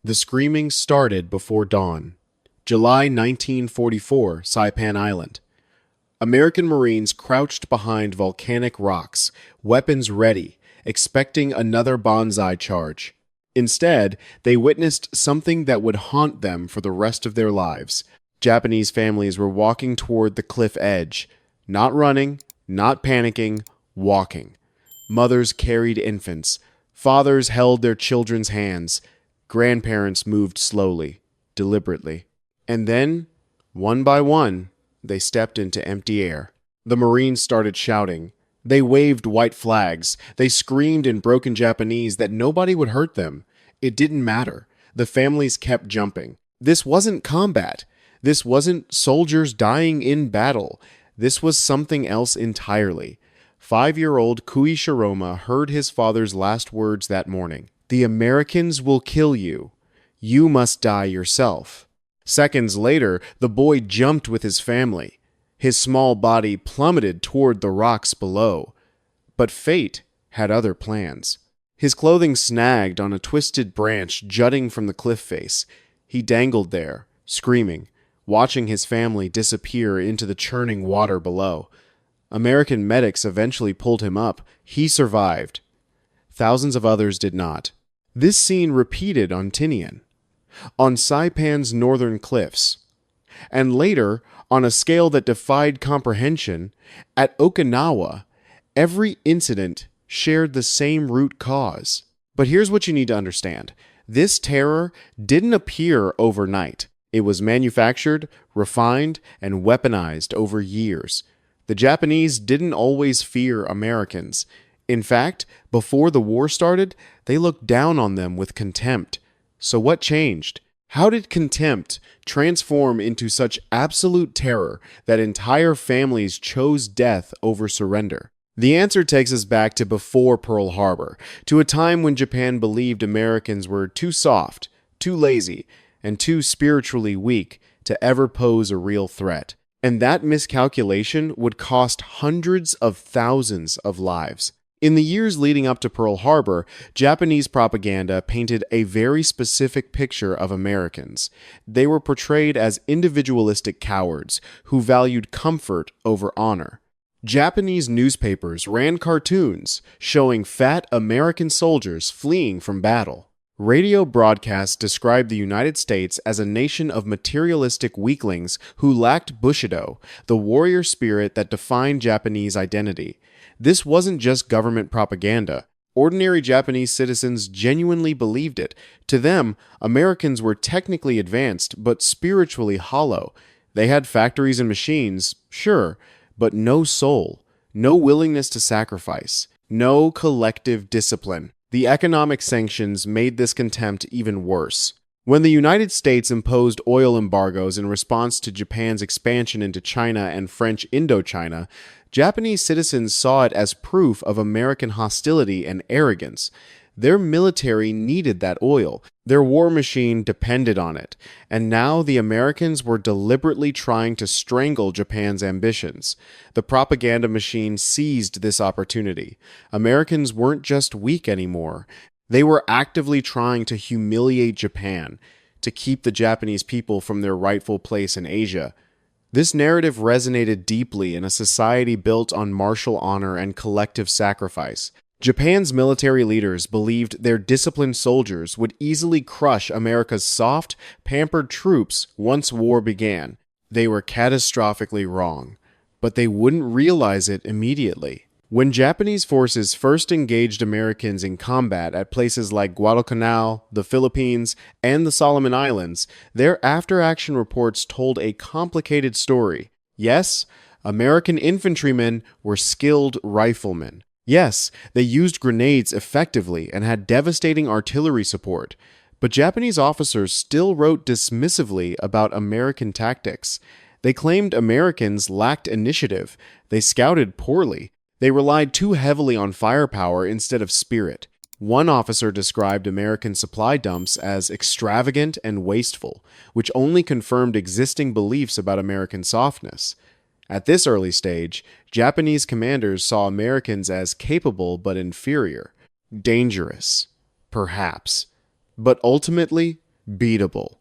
The screaming started before dawn. July 1944, Saipan Island. American Marines crouched behind volcanic rocks, weapons ready, expecting another banzai charge. Instead, they witnessed something that would haunt them for the rest of their lives. Japanese families were walking toward the cliff edge, not running, not panicking, walking. Mothers carried infants. Fathers held their children's hands. Grandparents moved slowly, deliberately. And then, one by one, they stepped into empty air. The Marines started shouting. They waved white flags. They screamed in broken Japanese that nobody would hurt them. It didn't matter. The families kept jumping. This wasn't combat. This wasn't soldiers dying in battle. This was something else entirely. 5-year-old Kui Shiroma heard his father's last words that morning. "The Americans will kill you. You must die yourself." Seconds later, the boy jumped with his family. His small body plummeted toward the rocks below. But fate had other plans. His clothing snagged on a twisted branch jutting from the cliff face. He dangled there, screaming, watching his family disappear into the churning water below. American medics eventually pulled him up. He survived. Thousands of others did not. This scene repeated on Tinian, on Saipan's northern cliffs, and later, on a scale that defied comprehension, at Okinawa. Every incident shared the same root cause. But here's what you need to understand. This terror didn't appear overnight. It was manufactured, refined, and weaponized over years. The Japanese didn't always fear Americans. In fact, before the war started, they looked down on them with contempt. So what changed? How did contempt transform into such absolute terror that entire families chose death over surrender? The answer takes us back to before Pearl Harbor, to a time when Japan believed Americans were too soft, too lazy, and too spiritually weak to ever pose a real threat. And that miscalculation would cost hundreds of thousands of lives. In the years leading up to Pearl Harbor, Japanese propaganda painted a very specific picture of Americans. They were portrayed as individualistic cowards who valued comfort over honor. Japanese newspapers ran cartoons showing fat American soldiers fleeing from battle. Radio broadcasts described the United States as a nation of materialistic weaklings who lacked Bushido, the warrior spirit that defined Japanese identity. This wasn't just government propaganda. Ordinary Japanese citizens genuinely believed it. To them, Americans were technically advanced, but spiritually hollow. They had factories and machines, sure, but no soul, no willingness to sacrifice, no collective discipline. The economic sanctions made this contempt even worse. When the United States imposed oil embargoes in response to Japan's expansion into China and French Indochina, Japanese citizens saw it as proof of American hostility and arrogance. Their military needed that oil. Their war machine depended on it. And now the Americans were deliberately trying to strangle Japan's ambitions. The propaganda machine seized this opportunity. Americans weren't just weak anymore. They were actively trying to humiliate Japan, to keep the Japanese people from their rightful place in Asia. This narrative resonated deeply in a society built on martial honor and collective sacrifice. Japan's military leaders believed their disciplined soldiers would easily crush America's soft, pampered troops once war began. They were catastrophically wrong, but they wouldn't realize it immediately. When Japanese forces first engaged Americans in combat at places like Guadalcanal, the Philippines, and the Solomon Islands, their after-action reports told a complicated story. Yes, American infantrymen were skilled riflemen. Yes, they used grenades effectively and had devastating artillery support. But Japanese officers still wrote dismissively about American tactics. They claimed Americans lacked initiative. They scouted poorly. They relied too heavily on firepower instead of spirit. One officer described American supply dumps as extravagant and wasteful, which only confirmed existing beliefs about American softness. At this early stage, Japanese commanders saw Americans as capable but inferior, dangerous, perhaps, but ultimately unbeatable.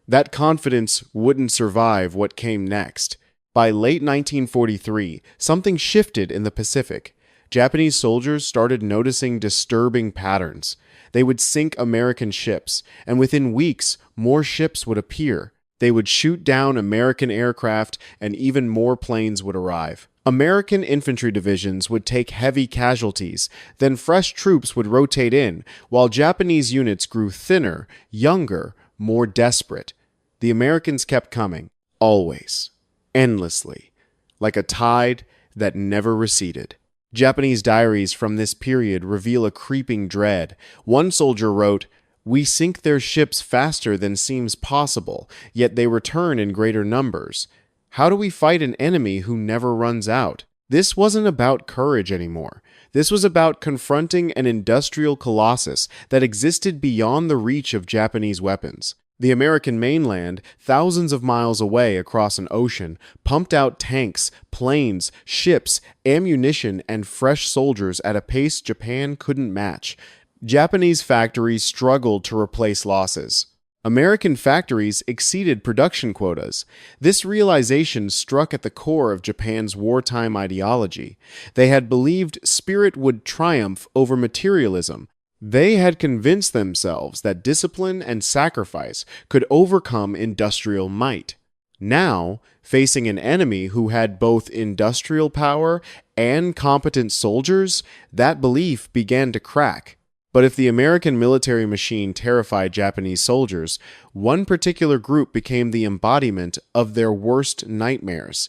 That confidence wouldn't survive what came next. By late 1943, something shifted in the Pacific. Japanese soldiers started noticing disturbing patterns. They would sink American ships, and within weeks, more ships would appear. They would shoot down American aircraft, and even more planes would arrive. American infantry divisions would take heavy casualties, then fresh troops would rotate in, while Japanese units grew thinner, younger, more desperate. The Americans kept coming, always, endlessly, like a tide that never receded. Japanese diaries from this period reveal a creeping dread. One soldier wrote, "We sink their ships faster than seems possible, yet they return in greater numbers. How do we fight an enemy who never runs out?" This wasn't about courage anymore. This was about confronting an industrial colossus that existed beyond the reach of Japanese weapons. The American mainland, thousands of miles away across an ocean, pumped out tanks, planes, ships, ammunition, and fresh soldiers at a pace Japan couldn't match. Japanese factories struggled to replace losses. American factories exceeded production quotas. This realization struck at the core of Japan's wartime ideology. They had believed spirit would triumph over materialism. They had convinced themselves that discipline and sacrifice could overcome industrial might. Now, facing an enemy who had both industrial power and competent soldiers, that belief began to crack. But if the American military machine terrified Japanese soldiers, one particular group became the embodiment of their worst nightmares: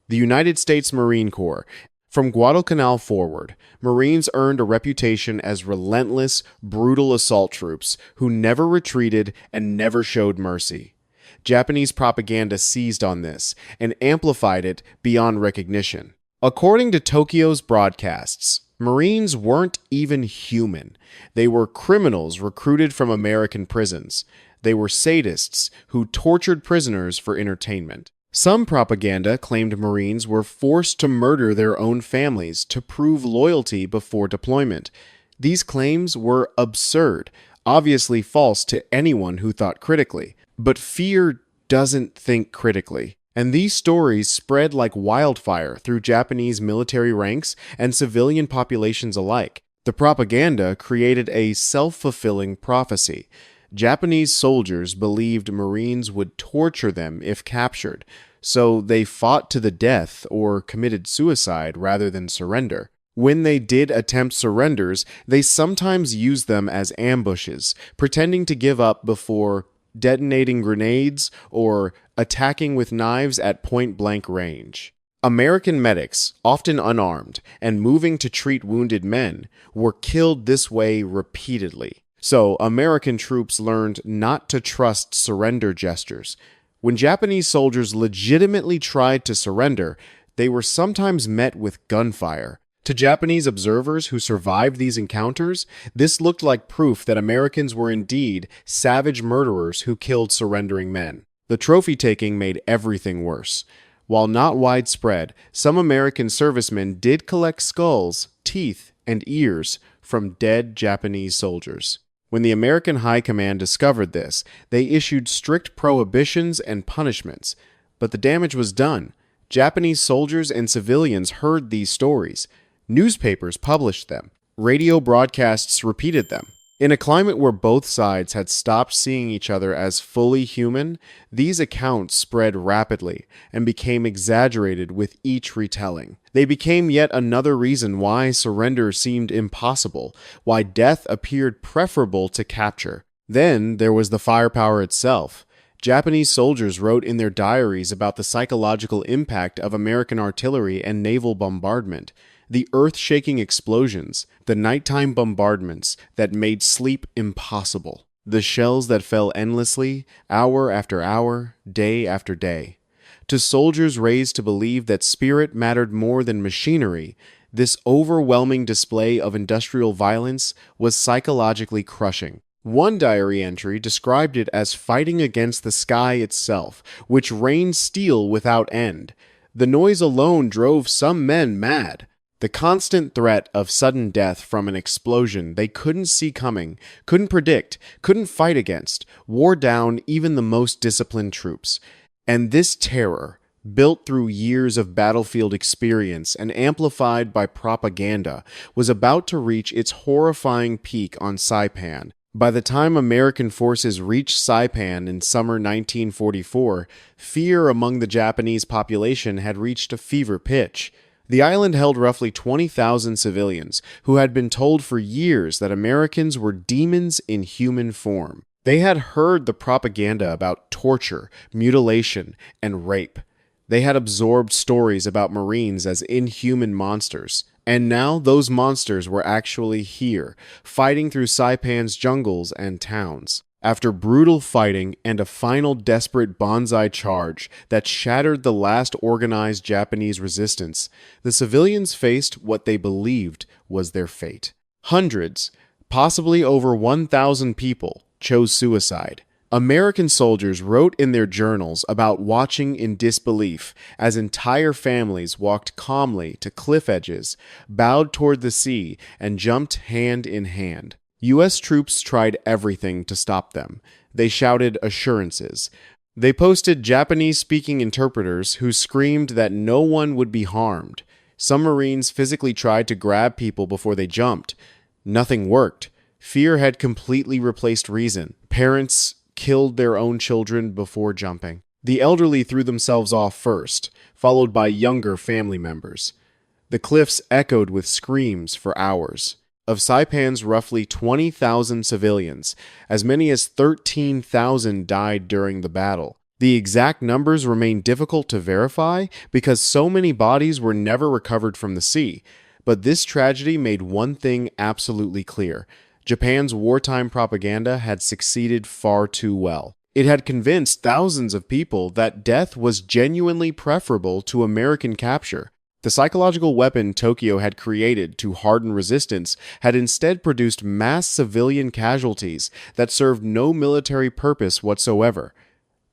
the United States Marine Corps. From Guadalcanal forward, Marines earned a reputation as relentless, brutal assault troops who never retreated and never showed mercy. Japanese propaganda seized on this and amplified it beyond recognition. According to Tokyo's broadcasts, Marines weren't even human. They were criminals recruited from American prisons. They were sadists who tortured prisoners for entertainment. Some propaganda claimed Marines were forced to murder their own families to prove loyalty before deployment. These claims were absurd, obviously false to anyone who thought critically. But fear doesn't think critically. And these stories spread like wildfire through Japanese military ranks and civilian populations alike. The propaganda created a self-fulfilling prophecy. Japanese soldiers believed Marines would torture them if captured, so they fought to the death or committed suicide rather than surrender. When they did attempt surrenders, they sometimes used them as ambushes, pretending to give up before detonating grenades or attacking with knives at point-blank range. American medics, often unarmed and moving to treat wounded men, were killed this way repeatedly. So, American troops learned not to trust surrender gestures. When Japanese soldiers legitimately tried to surrender, they were sometimes met with gunfire. To Japanese observers who survived these encounters, this looked like proof that Americans were indeed savage murderers who killed surrendering men. The trophy-taking made everything worse. While not widespread, some American servicemen did collect skulls, teeth, and ears from dead Japanese soldiers. When the American High Command discovered this, they issued strict prohibitions and punishments. But the damage was done. Japanese soldiers and civilians heard these stories. Newspapers published them. Radio broadcasts repeated them. In a climate where both sides had stopped seeing each other as fully human, these accounts spread rapidly and became exaggerated with each retelling. They became yet another reason why surrender seemed impossible, why death appeared preferable to capture. Then there was the firepower itself. Japanese soldiers wrote in their diaries about the psychological impact of American artillery and naval bombardment. The earth-shaking explosions, the nighttime bombardments that made sleep impossible, the shells that fell endlessly, hour after hour, day after day. To soldiers raised to believe that spirit mattered more than machinery, this overwhelming display of industrial violence was psychologically crushing. One diary entry described it as fighting against the sky itself, which rained steel without end. The noise alone drove some men mad. The constant threat of sudden death from an explosion they couldn't see coming, couldn't predict, couldn't fight against, wore down even the most disciplined troops. And this terror, built through years of battlefield experience and amplified by propaganda, was about to reach its horrifying peak on Saipan. By the time American forces reached Saipan in summer 1944, fear among the Japanese population had reached a fever pitch. The island held roughly 20,000 civilians who had been told for years that Americans were demons in human form. They had heard the propaganda about torture, mutilation, and rape. They had absorbed stories about Marines as inhuman monsters. And now those monsters were actually here, fighting through Saipan's jungles and towns. After brutal fighting and a final desperate banzai charge that shattered the last organized Japanese resistance, the civilians faced what they believed was their fate. Hundreds, possibly over 1,000 people, chose suicide. American soldiers wrote in their journals about watching in disbelief as entire families walked calmly to cliff edges, bowed toward the sea, and jumped hand in hand. U.S. troops tried everything to stop them. They shouted assurances. They posted Japanese-speaking interpreters who screamed that no one would be harmed. Some Marines physically tried to grab people before they jumped. Nothing worked. Fear had completely replaced reason. Parents killed their own children before jumping. The elderly threw themselves off first, followed by younger family members. The cliffs echoed with screams for hours. Of Saipan's roughly 20,000 civilians, as many as 13,000 died during the battle. The exact numbers remain difficult to verify because so many bodies were never recovered from the sea. But this tragedy made one thing absolutely clear. Japan's wartime propaganda had succeeded far too well. It had convinced thousands of people that death was genuinely preferable to American capture. The psychological weapon Tokyo had created to harden resistance had instead produced mass civilian casualties that served no military purpose whatsoever.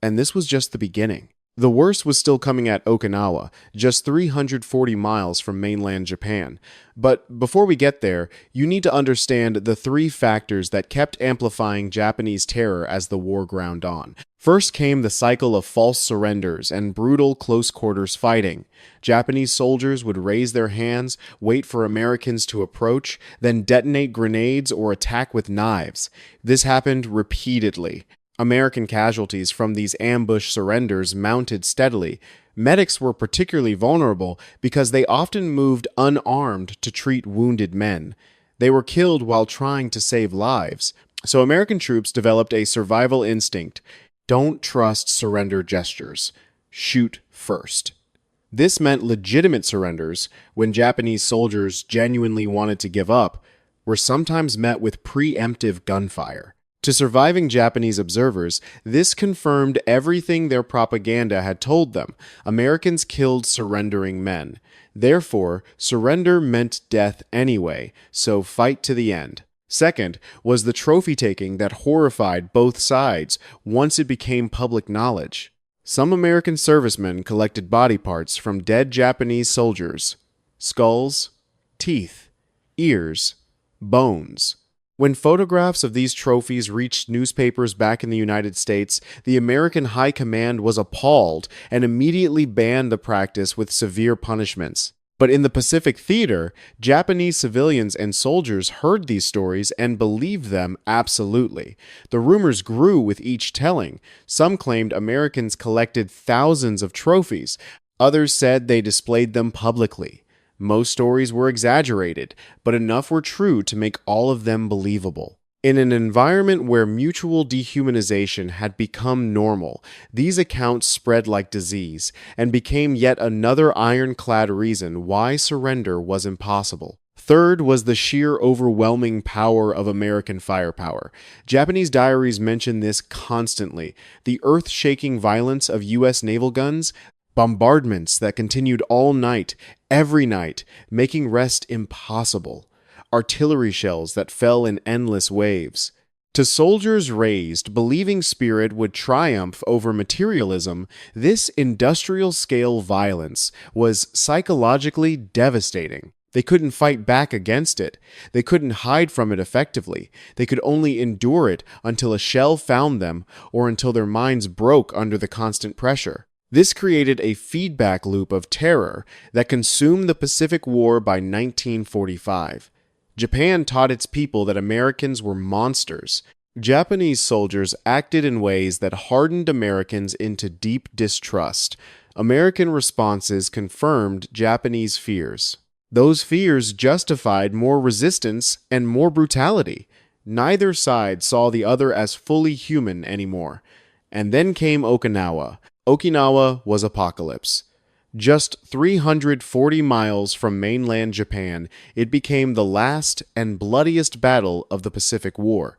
And this was just the beginning. The worst was still coming at Okinawa, just 340 miles from mainland Japan. But before we get there, you need to understand the three factors that kept amplifying Japanese terror as the war ground on. First came the cycle of false surrenders and brutal close-quarters fighting. Japanese soldiers would raise their hands, wait for Americans to approach, then detonate grenades or attack with knives. This happened repeatedly. American casualties from these ambush surrenders mounted steadily. Medics were particularly vulnerable because they often moved unarmed to treat wounded men. They were killed while trying to save lives. So American troops developed a survival instinct. Don't trust surrender gestures. Shoot first. This meant legitimate surrenders, when Japanese soldiers genuinely wanted to give up, were sometimes met with preemptive gunfire. To surviving Japanese observers, this confirmed everything their propaganda had told them. Americans killed surrendering men. Therefore, surrender meant death anyway, so fight to the end. Second was the trophy-taking that horrified both sides once it became public knowledge. Some American servicemen collected body parts from dead Japanese soldiers: skulls, teeth, ears, bones. When photographs of these trophies reached newspapers back in the United States, the American High Command was appalled and immediately banned the practice with severe punishments. But in the Pacific Theater, Japanese civilians and soldiers heard these stories and believed them absolutely. The rumors grew with each telling. Some claimed Americans collected thousands of trophies. Others said they displayed them publicly. Most stories were exaggerated, but enough were true to make all of them believable. In an environment where mutual dehumanization had become normal, these accounts spread like disease and became yet another ironclad reason why surrender was impossible. Third was the sheer overwhelming power of American firepower. Japanese diaries mention this constantly. The earth-shaking violence of U.S. naval guns, bombardments that continued all night, every night, making rest impossible. Artillery shells that fell in endless waves. To soldiers raised, believing spirit would triumph over materialism, this industrial-scale violence was psychologically devastating. They couldn't fight back against it. They couldn't hide from it effectively. They could only endure it until a shell found them or until their minds broke under the constant pressure. This created a feedback loop of terror that consumed the Pacific War by 1945. Japan taught its people that Americans were monsters. Japanese soldiers acted in ways that hardened Americans into deep distrust. American responses confirmed Japanese fears. Those fears justified more resistance and more brutality. Neither side saw the other as fully human anymore. And then came Okinawa. Okinawa was apocalypse. Just 340 miles from mainland Japan, it became the last and bloodiest battle of the Pacific War.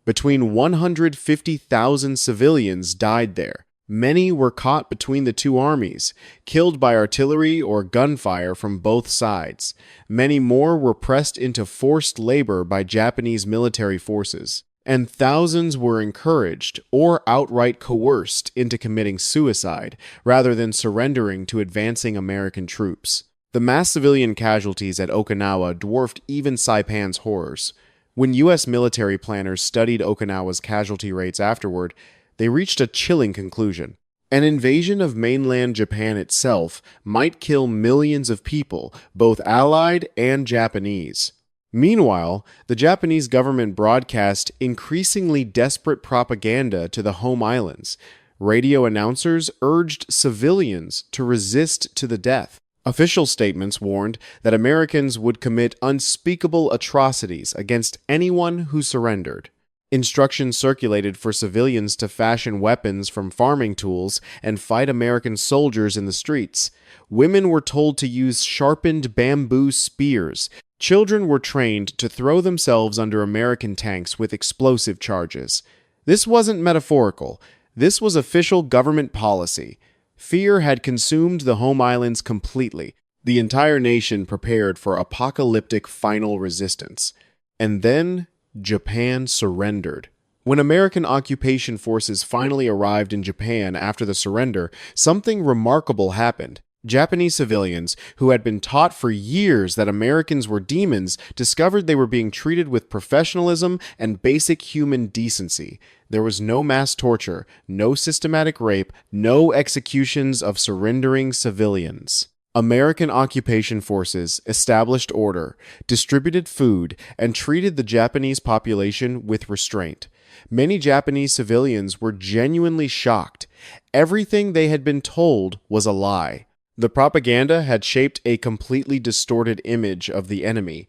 Between 150,000 civilians died there. Many were caught between the two armies, killed by artillery or gunfire from both sides. Many more were pressed into forced labor by Japanese military forces. And thousands were encouraged or outright coerced into committing suicide rather than surrendering to advancing American troops. The mass civilian casualties at Okinawa dwarfed even Saipan's horrors. When U.S. military planners studied Okinawa's casualty rates afterward, they reached a chilling conclusion. An invasion of mainland Japan itself might kill millions of people, both Allied and Japanese. Meanwhile, the Japanese government broadcast increasingly desperate propaganda to the home islands. Radio announcers urged civilians to resist to the death. Official statements warned that Americans would commit unspeakable atrocities against anyone who surrendered. Instructions circulated for civilians to fashion weapons from farming tools and fight American soldiers in the streets. Women were told to use sharpened bamboo spears. Children were trained to throw themselves under American tanks with explosive charges. This wasn't metaphorical. This was official government policy. Fear had consumed the home islands completely. The entire nation prepared for apocalyptic final resistance. And then Japan surrendered. When American occupation forces finally arrived in Japan after the surrender, something remarkable happened. Japanese civilians, who had been taught for years that Americans were demons, discovered they were being treated with professionalism and basic human decency. There was no mass torture, no systematic rape, no executions of surrendering civilians. American occupation forces established order, distributed food, and treated the Japanese population with restraint. Many Japanese civilians were genuinely shocked. Everything they had been told was a lie. The propaganda had shaped a completely distorted image of the enemy.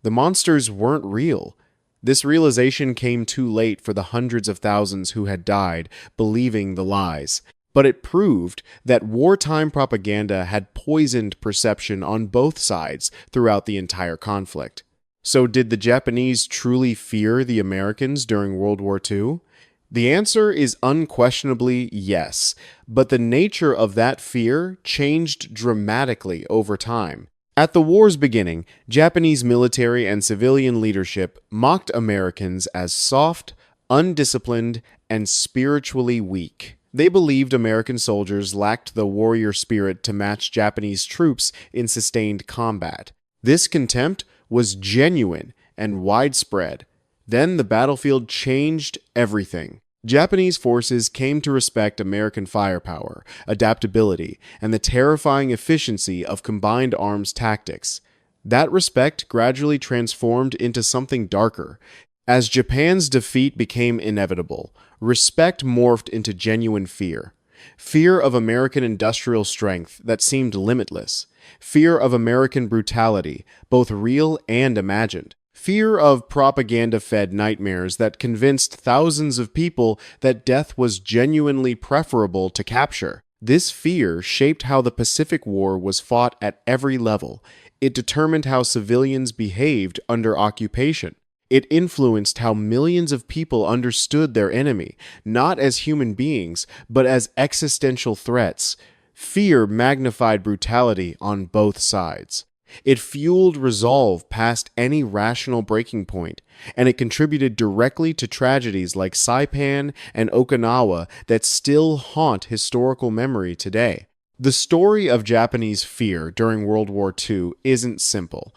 The monsters weren't real. This realization came too late for the hundreds of thousands who had died believing the lies. But it proved that wartime propaganda had poisoned perception on both sides throughout the entire conflict. So did the Japanese truly fear the Americans during World War II? The answer is unquestionably yes, but the nature of that fear changed dramatically over time. At the war's beginning, Japanese military and civilian leadership mocked Americans as soft, undisciplined, and spiritually weak. They believed American soldiers lacked the warrior spirit to match Japanese troops in sustained combat. This contempt was genuine and widespread. Then the battlefield changed everything. Japanese forces came to respect American firepower, adaptability, and the terrifying efficiency of combined arms tactics. That respect gradually transformed into something darker. As Japan's defeat became inevitable, respect morphed into genuine fear. Fear of American industrial strength that seemed limitless. Fear of American brutality, both real and imagined. Fear of propaganda-fed nightmares that convinced thousands of people that death was genuinely preferable to capture. This fear shaped how the Pacific War was fought at every level. It determined how civilians behaved under occupation. It influenced how millions of people understood their enemy, not as human beings, but as existential threats. Fear magnified brutality on both sides. It fueled resolve past any rational breaking point, and it contributed directly to tragedies like Saipan and Okinawa that still haunt historical memory today. The story of Japanese fear during World War II isn't simple.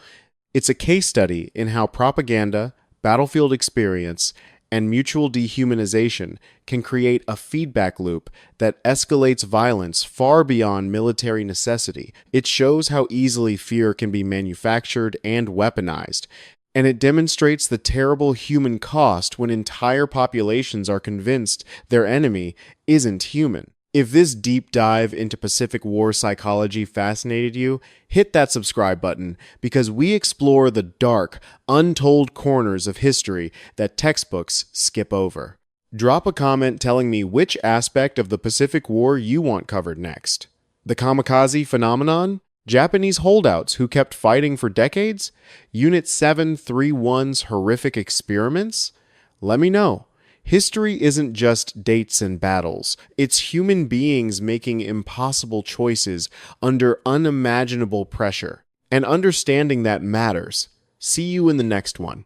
It's a case study in how propaganda, battlefield experience, and mutual dehumanization can create a feedback loop that escalates violence far beyond military necessity. It shows how easily fear can be manufactured and weaponized, and it demonstrates the terrible human cost when entire populations are convinced their enemy isn't human. If this deep dive into Pacific War psychology fascinated you, hit that subscribe button because we explore the dark, untold corners of history that textbooks skip over. Drop a comment telling me which aspect of the Pacific War you want covered next. The kamikaze phenomenon? Japanese holdouts who kept fighting for decades? Unit 731's horrific experiments? Let me know. History isn't just dates and battles. It's human beings making impossible choices under unimaginable pressure. And understanding that matters. See you in the next one.